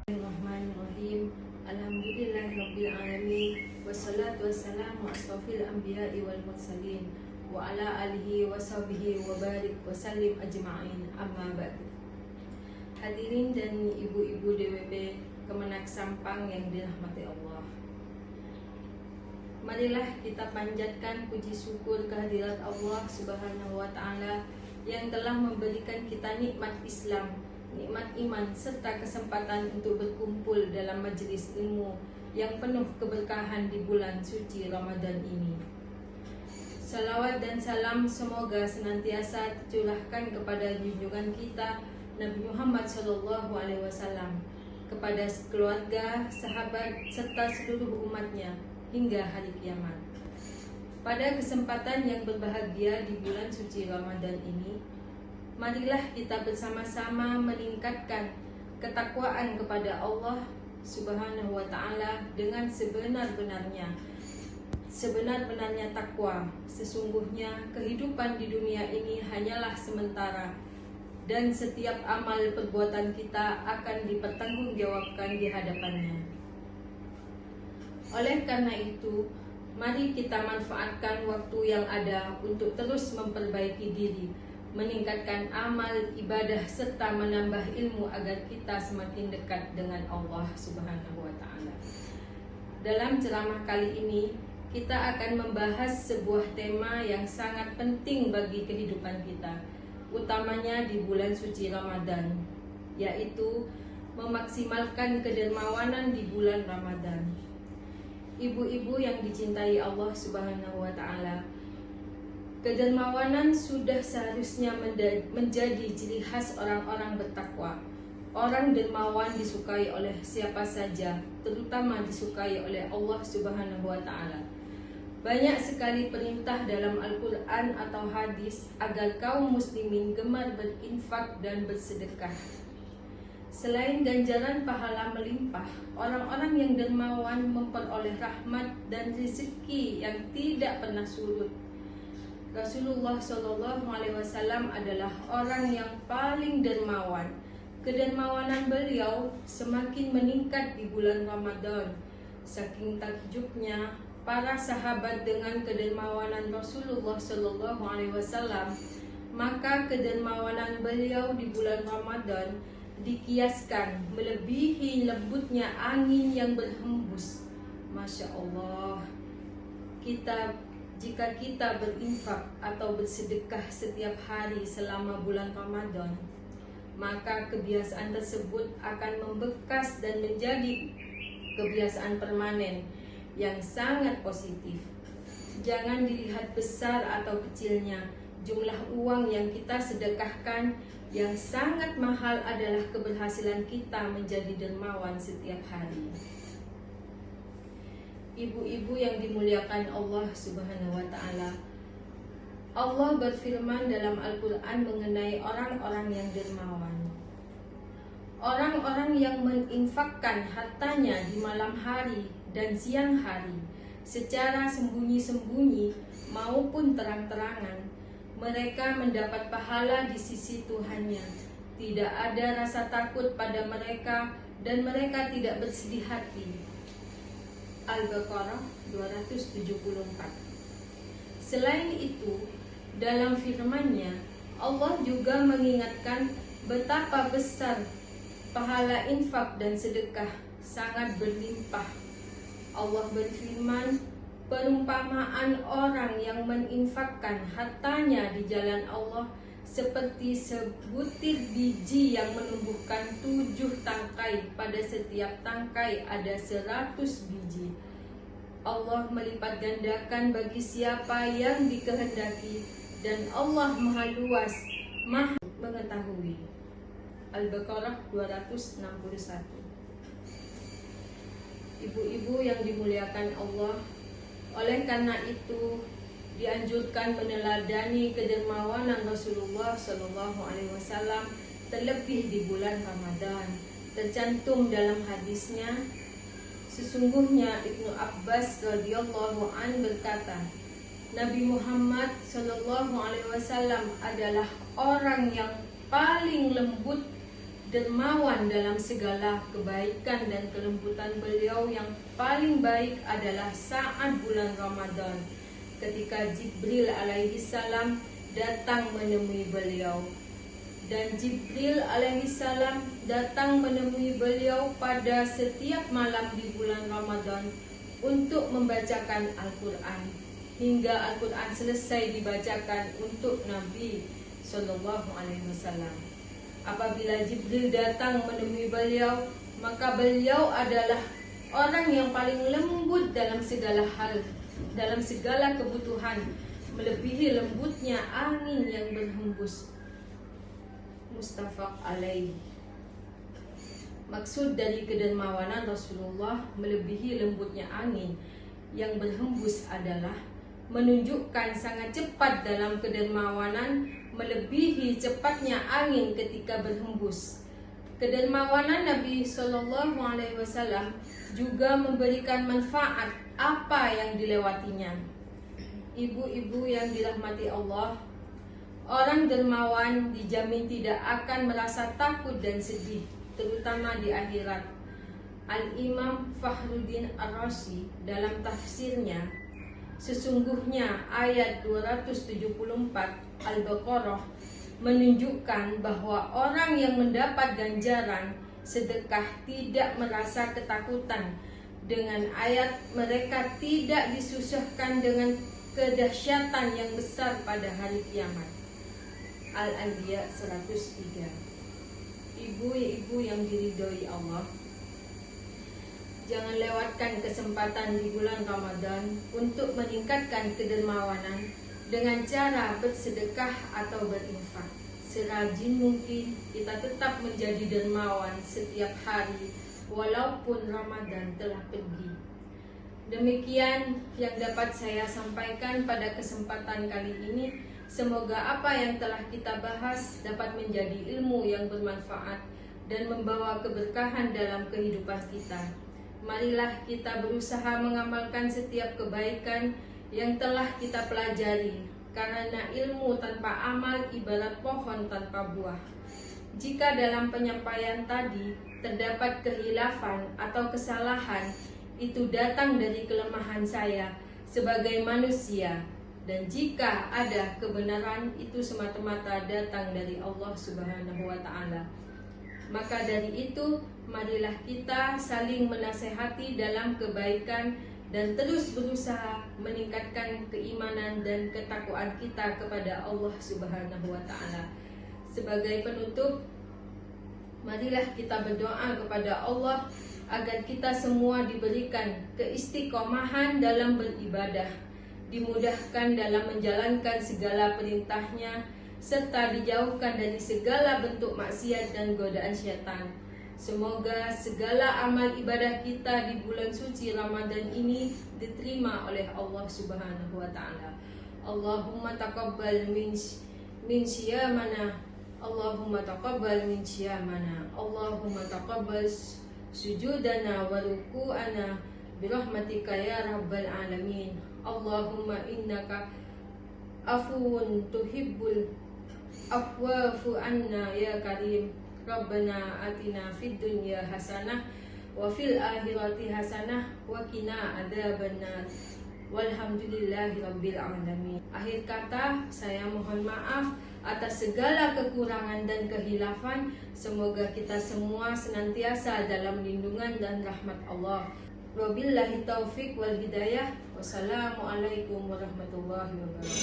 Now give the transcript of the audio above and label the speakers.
Speaker 1: Bismillahirrahmanirrahim. Alhamdulillahirabbil alamin. Wassalatu wassalamu asrofil anbiya'i wal mursalin wa ala alihi wa sahbihi wa barik wa sallim ajma'in. Amma ba'du. Hadirin dan ibu-ibu DWP Kemenak Sampang yang dirahmati Allah, marilah kita panjatkan puji syukur kehadirat Allah Subhanahu wa Ta'ala yang telah memberikan kita nikmat Islam, nikmat iman, serta kesempatan untuk berkumpul dalam majelis ilmu yang penuh keberkahan di bulan suci Ramadan ini. Salawat dan salam semoga senantiasa tercurahkan kepada junjungan kita Nabi Muhammad SAW, kepada keluarga, sahabat, serta seluruh umatnya hingga hari kiamat. Pada kesempatan yang berbahagia di bulan suci Ramadan ini, marilah kita bersama-sama meningkatkan ketakwaan kepada Allah Subhanahu wa Ta'ala dengan sebenar-benarnya takwa. Sesungguhnya kehidupan di dunia ini hanyalah sementara, dan setiap amal perbuatan kita akan dipertanggungjawabkan di hadapannya. Oleh karena itu, mari kita manfaatkan waktu yang ada untuk terus memperbaiki diri, meningkatkan amal ibadah, serta menambah ilmu agar kita semakin dekat dengan Allah Subhanahu wa Ta'ala. Dalam ceramah kali ini, kita akan membahas sebuah tema yang sangat penting bagi kehidupan kita, utamanya di bulan suci Ramadan, yaitu memaksimalkan kedermawanan di bulan Ramadan. Ibu-ibu yang dicintai Allah Subhanahu wa Ta'ala, kedermawanan sudah seharusnya menjadi ciri khas orang-orang bertakwa. Orang dermawan disukai oleh siapa saja, terutama disukai oleh Allah Subhanahu wa Ta'ala. Banyak sekali perintah dalam Al-Quran atau hadis agar kaum muslimin gemar berinfak dan bersedekah. Selain ganjaran pahala melimpah, orang-orang yang dermawan memperoleh rahmat dan rezeki yang tidak pernah surut. Rasulullah SAW adalah orang yang paling dermawan. Kedermawanan beliau semakin meningkat di bulan Ramadan. Saking takjubnya para sahabat dengan kedermawanan Rasulullah SAW, maka kedermawanan beliau di bulan Ramadan dikiaskan melebihi lembutnya angin yang berhembus. Masya Allah, jika kita berinfak atau bersedekah setiap hari selama bulan Ramadan, maka kebiasaan tersebut akan membekas dan menjadi kebiasaan permanen yang sangat positif. Jangan dilihat besar atau kecilnya jumlah uang yang kita sedekahkan, yang sangat mahal adalah keberhasilan kita menjadi dermawan setiap hari. Ibu-ibu yang dimuliakan Allah Subhanahu wa Ta'ala, Allah berfirman dalam Al-Quran mengenai orang-orang yang dermawan. Orang-orang yang menginfakkan hartanya di malam hari dan siang hari, secara sembunyi-sembunyi maupun terang-terangan, mereka mendapat pahala di sisi Tuhannya. Tidak ada rasa takut pada mereka dan mereka tidak bersedih hati. Al-Baqarah 274. Selain itu, dalam firman-Nya, Allah juga mengingatkan betapa besar pahala infak dan sedekah, sangat berlimpah. Allah berfirman, perumpamaan orang yang meninfakkan hartanya di jalan Allah seperti sebutir biji yang menumbuhkan 7 tangkai, pada setiap tangkai ada 100 biji. Allah melipat gandakan bagi siapa yang dikehendaki, dan Allah Maha Luas, Maha Mengetahui. Al-Baqarah 261. Ibu-ibu yang dimuliakan Allah, oleh karena itu dianjurkan meneladani kedermawanan Rasulullah SAW, terlebih di bulan Ramadan. Tercantum dalam hadisnya, sesungguhnya Ibnu Abbas radhiyallahu an berkata, Nabi Muhammad SAW adalah orang yang paling lembut dermawan dalam segala kebaikan dan kelembutan beliau yang paling baik adalah saat bulan Ramadan, ketika Jibril alaihi salam datang menemui beliau. Dan Jibril alaihi salam datang menemui beliau pada setiap malam di bulan Ramadan untuk membacakan Al-Quran, hingga Al-Quran selesai dibacakan untuk Nabi Sallallahu Alaihi Wasallam. Apabila Jibril datang menemui beliau, maka beliau adalah orang yang paling lembut dalam segala hal, dalam segala kebutuhan, melebihi lembutnya angin yang berhembus. Muttafaq alaih. Maksud dari kedermawanan Rasulullah melebihi lembutnya angin yang berhembus adalah menunjukkan sangat cepat dalam kedermawanan, melebihi cepatnya angin ketika berhembus. Kedermawanan Nabi Shallallahu Alaihi Wasallam juga memberikan manfaat apa yang dilewatinya. Ibu-ibu yang dirahmati Allah, orang dermawan dijamin tidak akan merasa takut dan sedih, terutama di akhirat. Al-Imam Fakhruddin Ar-Razi dalam tafsirnya, sesungguhnya ayat 274 Al-Baqarah menunjukkan bahwa orang yang mendapat ganjaran sedekah tidak merasa ketakutan. Dengan ayat mereka tidak disusahkan dengan kedahsyatan yang besar pada hari kiamat. Al-Anbiya 103. Ibu-ibu yang diridhoi Allah, jangan lewatkan kesempatan di bulan Ramadan untuk meningkatkan kedermawanan dengan cara bersedekah atau berinfak. Serajin mungkin kita tetap menjadi dermawan setiap hari walaupun Ramadan telah pergi. Demikian yang dapat saya sampaikan pada kesempatan kali ini. Semoga apa yang telah kita bahas dapat menjadi ilmu yang bermanfaat dan membawa keberkahan dalam kehidupan kita. Marilah kita berusaha mengamalkan setiap kebaikan yang telah kita pelajari, karena ilmu tanpa amal ibarat pohon tanpa buah. Jika dalam penyampaian tadi terdapat kehilafan atau kesalahan, itu datang dari kelemahan saya sebagai manusia. Dan jika ada kebenaran, itu semata-mata datang dari Allah Subhanahu wa Ta'ala. Maka dari itu, marilah kita saling menasehati dalam kebaikan dan terus berusaha meningkatkan keimanan dan ketakwaan kita kepada Allah Subhanahu wa Ta'ala. Sebagai penutup, marilah kita berdoa kepada Allah agar kita semua diberikan keistiqomahan dalam beribadah, dimudahkan dalam menjalankan segala perintahnya, serta dijauhkan dari segala bentuk maksiat dan godaan syaitan. Semoga segala amal ibadah kita di bulan suci Ramadan ini diterima oleh Allah Subhanahu wa Ta'ala. Allahumma taqabbal min siyamana, Allahumma taqabbal min siyamana, Allahumma taqabbal sujudana wa ruku'ana birahmatika ya rabbal alamin. Allahumma innaka afuwun tuhibbul afwafu anna ya karim. Rabbana atina fid dunya hasanah wa fil akhirati hasanah wa qina adzabannar. Walhamdulillahi rabbil alamin. Akhir kata, saya mohon maaf atas segala kekurangan dan kehilafan. Semoga kita semua senantiasa dalam lindungan dan rahmat Allah. Wabillahi taufiq wal hidayah. Wassalamualaikum warahmatullahi wabarakatuh.